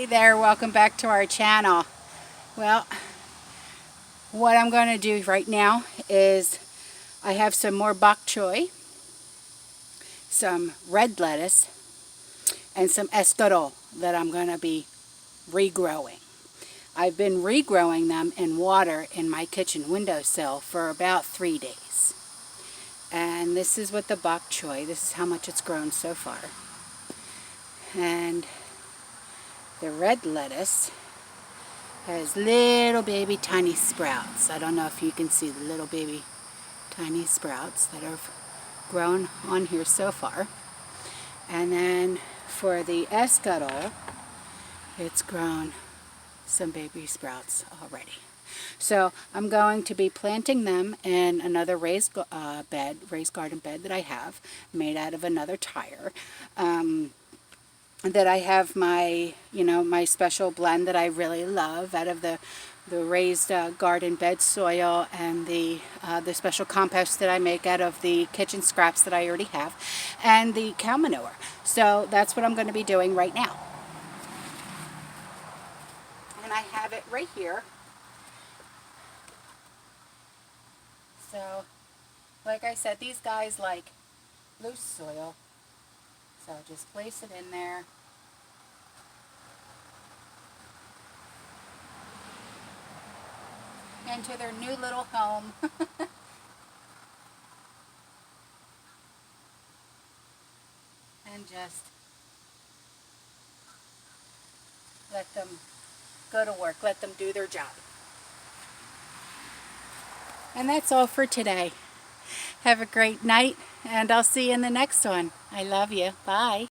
there, welcome back to our channel. Well, what I'm going to do right now is I have some more bok choy, some red lettuce, and some escarole that I'm going to be regrowing. I've been regrowing them in water in my kitchen windowsill for about 3 days. And this is what the bok choy, this is how much it's grown so far. And the red lettuce has little baby tiny sprouts. I don't know if you can see the little baby tiny sprouts that have grown on here so far. And then for the escarole, it's grown some baby sprouts already. So I'm going to be planting them in another raised garden bed that I have, made out of another tire. That I have my, my special blend that I really love out of the raised garden bed soil and the special compost that I make out of the kitchen scraps that I already have, and the cow manure. So that's what I'm going to be doing right now. And I have it right here. So, like I said, these guys like loose soil. So just place it in there. Into their new little home. And just let them go to work. Let them do their job. And that's all for today. Have a great night, and I'll see you in the next one. I love you. Bye.